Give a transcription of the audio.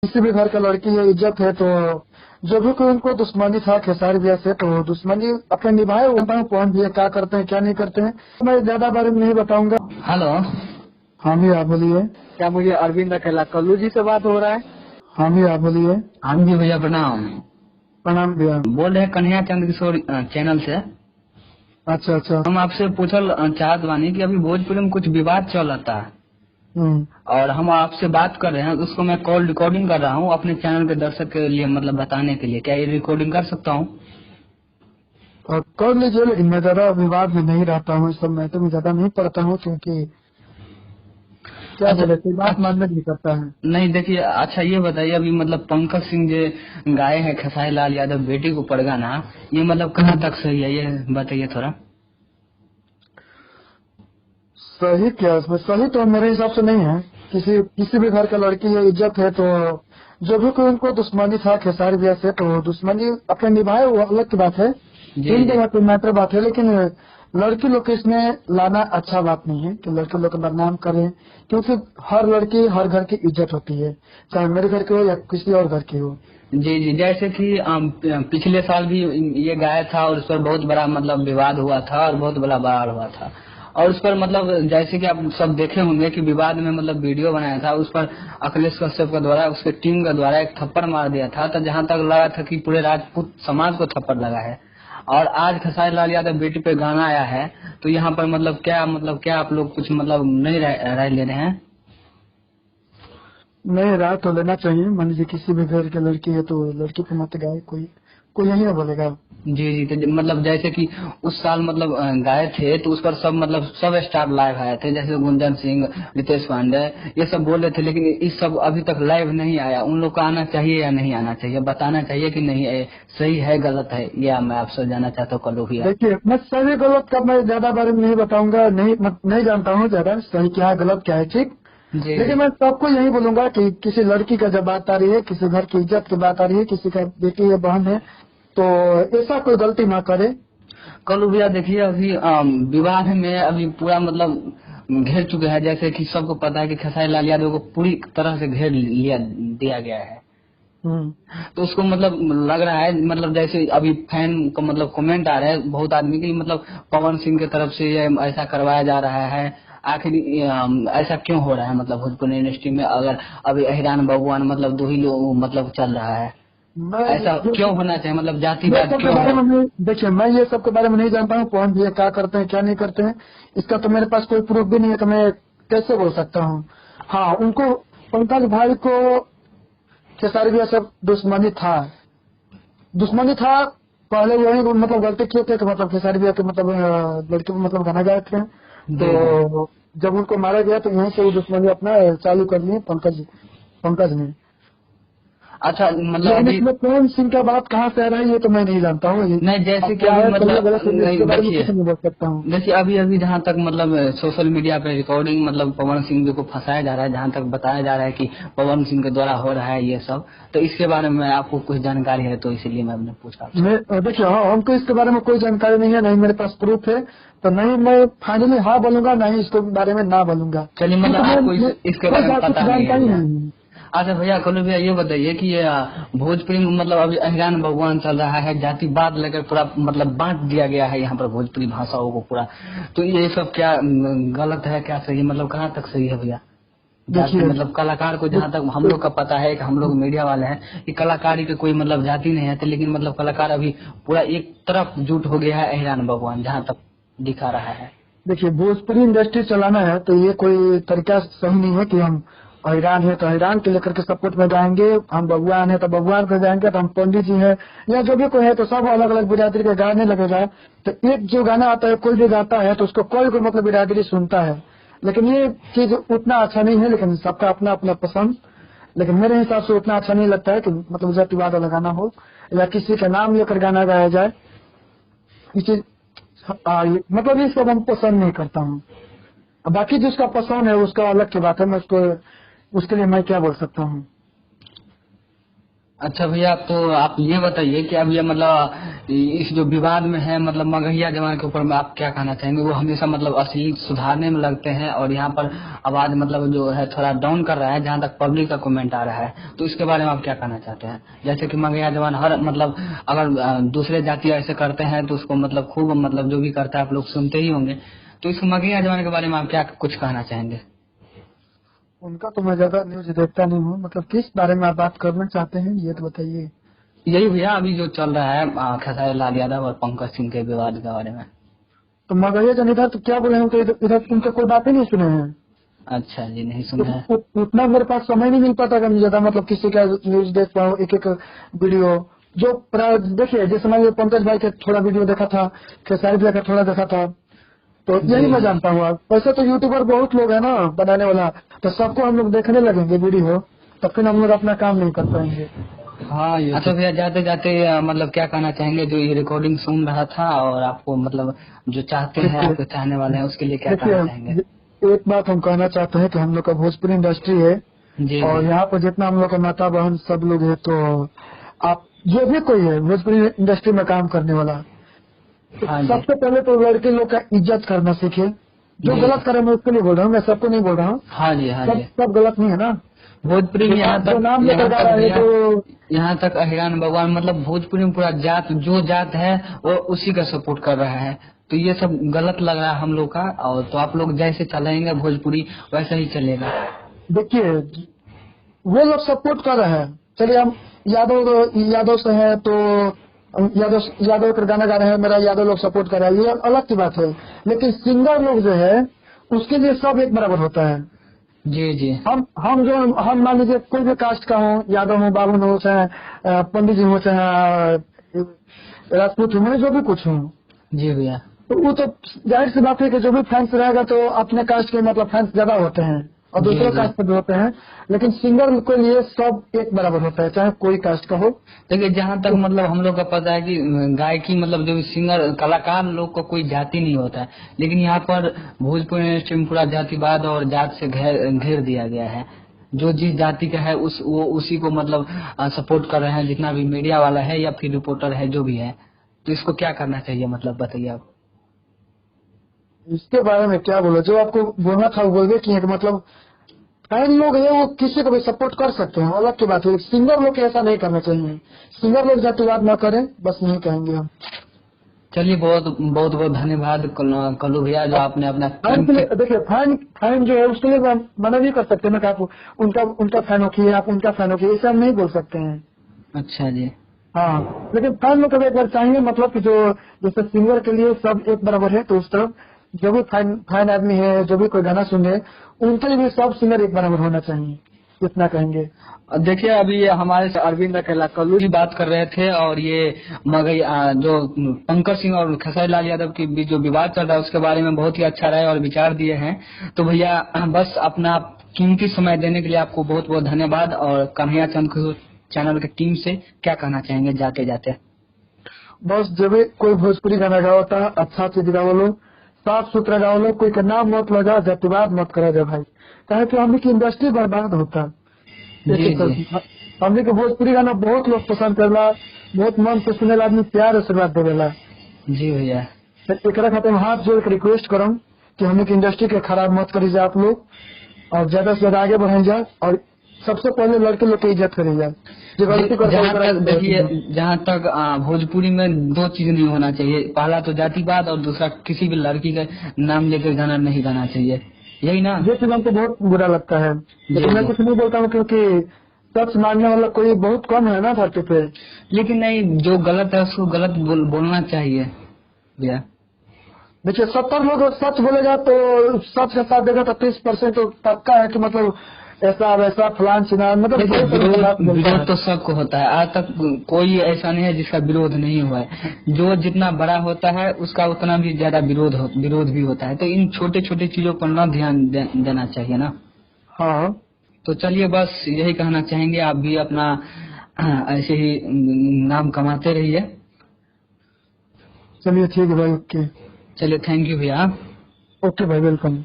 किसी भी घर का लड़की है, इज्जत है, तो जो भी कोई उनको दुश्मनी था खेसारी भैया से, तो दुश्मनी अपने निभाए। वो कौन भैया क्या करते हैं क्या नहीं करते हैं, मैं ज्यादा बारे में नहीं बताऊंगा। हेलो। हाँ भी आप बोलिए। क्या मुझे अरविंद अकेला कल्लू जी से बात हो रहा है? हाँ भी आप बोलिए। हाँ जी भैया प्रणाम। प्रणाम भैया। बोल रहे हैं कन्हैया चंद्र किशोर चैनल से। अच्छा अच्छा। हम आपसे पूछल चाहत बानी कि अभी भोजपुरी में कुछ विवाद चल रहा है और हम आपसे बात कर रहे हैं, उसको मैं कॉल रिकॉर्डिंग कर रहा हूँ अपने चैनल के दर्शक के लिए, मतलब बताने के लिए। क्या ये रिकॉर्डिंग कर सकता हूँ? और कर लीजिए, लेकिन मैं ज्यादा विवाद में नहीं रहता हूँ, इस सब मैटर में ज्यादा नहीं पड़ता हूँ, क्योंकि क्या अच्छा, बोले, कोई बात मानने नहीं करता है। नहीं देखिए, अच्छा ये बताइए, अभी मतलब पंकज सिंह जो गाये हैं खेसारी लाल यादव बेटी को परगाना, ये मतलब कहाँ तक सही है, ये बताइए थोड़ा। सही क्या इसमें, सही तो मेरे हिसाब से नहीं है। किसी भी घर का लड़की है, इज्जत है, तो जो भी कोई उनको दुश्मनी था खेसारी भैया से, तो दुश्मनी अपने निभाए, वो अलग की बात है। जी तीन जी जगह कोई मैटर बात है, लेकिन लड़की लोग को इसमें लाना अच्छा बात नहीं है कि लड़के लोग को बदनाम करें, क्योंकि हर लड़की हर घर की इज्जत होती है, चाहे मेरे घर की हो या किसी और घर की हो। जी जी। जैसे कि पिछले साल भी ये गाया था और उस पर बहुत बड़ा मतलब विवाद हुआ था और बहुत बड़ा बवाल हुआ था, और उस पर मतलब जैसे कि आप सब देखे होंगे कि विवाद में मतलब वीडियो बनाया था, उस पर अखिलेश कश्यप के द्वारा, उसके टीम के द्वारा एक थप्पड़ मार दिया था, तो जहां तक लगा था कि पूरे राजपूत समाज को थप्पड़ लगा है। और आज खेसारी लाल यादव बेटी पे गाना आया है, तो यहाँ पर मतलब क्या आप लोग कुछ मतलब नहीं राय ले रहे हैं? नहीं, राय तो लेना चाहिए। मान लीजिए किसी भी घर की लड़की है तो लड़की को मत गाए, कोई कोई यही ना बोलेगा। जी जी। तो मतलब जैसे कि उस साल मतलब गाए थे, तो उस पर सब मतलब सब स्टार लाइव आए थे, जैसे गुंजन सिंह, रितेश पांडे, ये सब बोल रहे थे, लेकिन इस सब अभी तक लाइव नहीं आया। उन लोग को आना चाहिए या नहीं आना चाहिए, बताना चाहिए कि नहीं सही है गलत है, या मैं आपसे जानना चाहता हूँ कल्लू भैया। देखिए, मैं सही गलत का मैं ज्यादा बारे में नहीं बताऊंगा, नहीं जानता हूँ ज्यादा सही क्या है गलत क्या है, ठीक। जी जी। लेकिन मैं सबको यही बोलूंगा कि किसी लड़की का जब बात आ रही है, किसी घर की इज्जत की बात आ रही है, किसी का बेटी या बहन है, तो ऐसा कोई गलती ना करे। कल्लू भैया देखिए, अभी विवाह में अभी पूरा मतलब घेर चुके हैं, जैसे कि सबको पता है कि खेसारी लाल यादव को पूरी तरह से घेर लिया दिया गया है। हम्म। तो उसको मतलब लग रहा है, मतलब जैसे अभी फैन को मतलब कमेंट आ रहे हैं बहुत आदमी की, मतलब पवन सिंह की तरफ से ये ऐसा करवाया जा रहा है। आखिर ऐसा क्यों हो रहा है, मतलब भोजपुरी इंडस्ट्री में अगर अभी अहिरान बबुआन मतलब दो ही लोग मतलब चल रहा है, मैं ऐसा क्यों होना चाहिए, मतलब ये जातिवाद सब के क्यों बारे है? में नहीं, देखिए मैं ये सब के बारे में नहीं जानता हूँ, कौन भी क्या करते हैं क्या नहीं करते हैं, इसका तो मेरे पास कोई प्रूफ भी नहीं है, तो मैं कैसे बोल सकता हूँ। हाँ, उनको पंकज भाई को खेसारी भैया से दुश्मनी था पहले, यही मतलब गलती किए थे कि मतलब खेसारी भैया के मतलब लड़के को मतलब गाना गाए थे, जी जी। तो जब उनको मारा गया तो यहीं से वो दुश्मनी अपना चालू कर लिए पंकज ने। अच्छा मतलब लेकिन अभी इसमें कौन सिंह का बात कहाँ से आ रहा है ये तो मैं नहीं जानता हूँ। नहीं, अब जैसे कि क्या अभी है सही है मतलब गलत है नहीं इसके बारे में देखिए, कुछ नहीं बोल सकता हूँ। देखिए अभी अभी जहाँ तक मतलब सोशल मीडिया पे रिकॉर्डिंग मतलब पवन सिंह जी को फंसाया जा रहा है, जहाँ तक बताया जा रहा है कि पवन सिंह के द्वारा हो रहा है ये सब, तो इसके बारे में आपको कुछ जानकारी है, तो इसीलिए मैंने पूछा आपसे। देखिए, हाँ, हमको इसके बारे में कोई जानकारी नहीं है, नहीं मेरे पास प्रूफ है, तो नहीं मैं फाइनली हाँ बोलूंगा, नहीं इसके बारे में ना बोलूंगा, चलिए, मतलब क्योंकि आपको मैं इसके कोई बारे में कुछ पता नहीं है जानकारी भैया। नहीं है। अच्छा भैया, कल्लू भैया ये बताइए कि ये भोजपुरी में मतलब अभी अहिरान भगवान चल रहा है, जातिवाद लेकर पूरा मतलब बांट दिया गया है यहाँ पर भोजपुरी भाषाओं को पूरा, तो ये सब क्या गलत है क्या सही है, मतलब कहाँ तक सही है भैया? जाति देखिए मतलब कलाकार को, जहाँ तक हम लोग का पता है कि हम लोग मीडिया वाले हैं कि कलाकारी के कोई मतलब जाति नहीं है, तो लेकिन मतलब कलाकार अभी पूरा एक तरफ जुट हो गया है अहिरान भगवान, जहाँ तक दिखा रहा है। देखिए, भोजपुरी इंडस्ट्री चलाना है तो ये कोई तरीका सही नहीं है कि हम हैरान है तो हैरान के लेकर के सपोर्ट में जाएंगे, हम भगवान है तो भगवान पे जाएंगे, तो हम पंडित जी है या जो भी कोई है तो सब अलग अलग बिरादरी के गाने लगेगा। तो एक जो गाना आता है कोई भी गाता है तो उसको कोई कोई मतलब बिरादरी सुनता है, लेकिन ये चीज उतना अच्छा नहीं है, लेकिन सबका अपना अपना पसंद। लेकिन मेरे हिसाब से उतना अच्छा नहीं लगता है कि मतलब जातिवाद वाला गाना हो या किसी का नाम लेकर गाना गाया जाए, ये चीज मतलब ये सब हम पसंद नहीं करता हूँ। अब बाकी जिसका पसंद है उसका अलग की बात है, मैं उसको उसके लिए मैं क्या बोल सकता हूँ। अच्छा भैया, तो आप ये बताइए कि अब ये मतलब इस जो विवाद में है मतलब मगहिया जवान के ऊपर में आप क्या कहना चाहेंगे? वो हमेशा मतलब असली सुधारने में लगते हैं और यहाँ पर आवाज मतलब जो है थोड़ा डाउन कर रहा है जहाँ तक पब्लिक का कमेंट आ रहा है, तो इसके बारे में आप क्या कहना चाहते हैं? जैसे कि मगहिया जवान हर मतलब अगर दूसरे जाति ऐसे करते हैं तो उसको मतलब खूब मतलब जो भी करता है आप लोग सुनते ही होंगे, तो इस मगहिया जवान के बारे में आप क्या कुछ कहना चाहेंगे? उनका तो मैं ज्यादा न्यूज देखता नहीं हूँ, मतलब किस बारे में आप बात करना चाहते हैं ये तो बताइए। यही भैया अभी जो चल रहा है खेसारी लाल यादव और पंकज सिंह के विवाद के बारे में। तो मगहिया जन इधर तो क्या बोले हैं, तो इधर उनके कोई बातें नहीं सुने हैं। अच्छा जी, नहीं सुना है। उतना मेरे पास समय नहीं मिल पाता कि मैं ज्यादा मतलब किसी का न्यूज देख पाऊँ, एक एक वीडियो जो देखिए जिस समय पंकज भाई का थोड़ा वीडियो देखा था, खेसारी भाई का थोड़ा देखा था, तो यही मैं जानता हूँ। वैसे तो यूट्यूबर बहुत लोग है ना बनाने वाला, तो सबको हम लोग देखने लगेंगे वीडियो, तब फिर हम लोग अपना काम नहीं कर पाएंगे। हाँ ये अच्छा भैया, जाते जाते मतलब क्या कहना चाहेंगे जो ये रिकॉर्डिंग सुन रहा था और आपको मतलब जो चाहते हैं आपके चाहने वाले हैं उसके लिए क्या कहना चाहेंगे? देखिए एक बात हम कहना चाहते हैं कि हम लोग का भोजपुरी इंडस्ट्री है जी और जी। यहाँ पर जितना हम लोग का माता बहन सब लोग है, तो आप जो भी कोई है भोजपुरी इंडस्ट्री में काम करने वाला, तो हाँ जी सबसे पहले तो लड़के लोग का इज्जत करना सीखे। जो जी। गलत करे मैं उसके लिए बोल रहा हूँ, मैं सबको नहीं बोल रहा हूँ। हाँ जी हाँ जी। सब गलत नहीं है ना। भोजपुरी में यहाँ जो नाम लेकर गा रहा है भैया तो यहाँ तक अहिरान भगवान मतलब भोजपुरी में पूरा जात जो जात है वो उसी का सपोर्ट कर रहा है, तो ये सब गलत लग रहा है हम लोग का। और तो आप लोग जैसे चलेंगे भोजपुरी वैसा ही चलेगा। देखिए वो लोग सपोर्ट कर रहे हैं, चलिए हम यादव से हैं तो यादव का गाना गा रहे हैं, मेरा यादव लोग सपोर्ट कर रहा है, ये अलग की बात है। लेकिन सिंगर लोग जो है उसके लिए सब एक बराबर होता है। जी जी। हम मान लीजिए कोई भी कास्ट का हो, यादव हो, बाबू हो, चाहे पंडित जी हो, चाहे राजपूत हो, मैं जो भी कुछ हूँ, जी भैया। तो वो तो जाहिर सी बात है कि जो भी फैंस रहेगा तो अपने कास्ट के मतलब फैंस ज्यादा होते हैं और जी दूसरे जी। कास्ट के भी होते हैं। लेकिन सिंगर के लिए सब एक बराबर होता है, चाहे कोई कास्ट का हो। देखिए जहाँ तक मतलब हम लोग का पता है कि गायकी मतलब जो भी सिंगर कलाकार लोग को कोई जाति नहीं होता है, लेकिन यहाँ पर भोजपुरी इंडस्ट्री में पूरा जातिवाद और जात से घेर दिया गया है। जो जिस जाति का है वो उसी को मतलब सपोर्ट कर रहे हैं, जितना भी मीडिया वाला है या फिर रिपोर्टर है जो भी है। तो इसको क्या करना चाहिए मतलब बताइए आप। इसके बारे में क्या बोलो, जो आपको बोलना था वो बोलबे किए कि मतलब फैन लोग है वो किसी को भी सपोर्ट कर सकते हैं, अलग की बात है। सिंगर लोग को ऐसा नहीं करना चाहिए, सिंगर लोग जातिवाद न करें, बस नहीं कहेंगे हम। चलिए बहुत बहुत बहुत धन्यवाद कल्लू भैया जो आपने अपना फैन के लिए देखिए, फैन जो है उसके लिए हम मना नहीं कर सकते ना कि आप उनका फैन होखिए, आप उनका फैन होखिए, ऐसे हम नहीं बोल सकते हैं। अच्छा जी। हाँ, लेकिन फैन लोग को एक बार चाहिए मतलब कि जो जैसे सिंगर के लिए सब एक बराबर है, तो उस तरफ जो भी फैन आदमी है, जो भी कोई गाना सुने, उनके लिए भी सब सिंगर एक बराबर होना चाहिए, इतना कहेंगे। देखिए अभी ये हमारे से अरविंद अकेला कल्लू जी बात कर रहे थे और ये मगई जो पंकज सिंह और खेसारी लाल यादव की बीच जो विवाद चल रहा है उसके बारे में बहुत ही अच्छा राय और विचार दिए हैं। तो भैया बस अपना कीमती समय देने के लिए आपको बहुत बहुत धन्यवाद। और कन्हैया चंद चैनल की टीम से क्या कहना चाहेंगे जाते जाते? बस जब भी कोई भोजपुरी गाना गाओता अच्छा चीज गाओ लो, साफ सुथरा गाओ लो, कोई का नाम मत लगा, जातिवाद मत करा जाए भाई, कहे तो हमने की इंडस्ट्री बर्बाद होता। जी जी। हमने के भोजपुरी गाना बहुत लोग पसंद करला, बहुत मन से सुनेला, आदमी प्यार आशीर्वाद देवेला। जी भैया। एक खाते हम हाथ जोड़ के रिक्वेस्ट करम कि हमने की इंडस्ट्री के खराब मत करी जाए आप लोग, और ज्यादा से ज्यादा आगे बढ़ाई जाए, और सबसे पहले लड़के लोग की इज्जत करी जाए। जो गलती करता है जहाँ तक देखिए जहाँ तक भोजपुरी में दो चीज नहीं होना चाहिए, पहला तो जातिवाद और दूसरा किसी भी लड़की का नाम लेकर गाना नहीं गाना चाहिए, यही ना? ये चीज हमको बहुत बुरा लगता है, लेकिन मैं कुछ नहीं बोलता हूँ क्योंकि सच मानने वाला कोई बहुत कम है ना धरती पे। लेकिन नहीं, जो गलत है उसको गलत बोलना चाहिए भैया। देखिए 70 लोग सच बोलेगा तो सच के साथ देगा तो 30% तो पक्का है कि मतलब ऐसा वैसा फलान चिनान, मतलब विरोध तो सबको होता है, आज तक कोई ऐसा नहीं है जिसका विरोध नहीं हुआ है। जो जितना बड़ा होता है उसका उतना भी ज्यादा विरोध भी होता है, तो इन छोटे छोटे चीजों पर ना ध्यान देना चाहिए ना। हाँ, तो चलिए बस यही कहना चाहेंगे, आप भी अपना ऐसे ही नाम कमाते रहिए। चलिए ठीक है भाई, ओके। चलिए थैंक यू भैया। ओके भाई, वेलकम।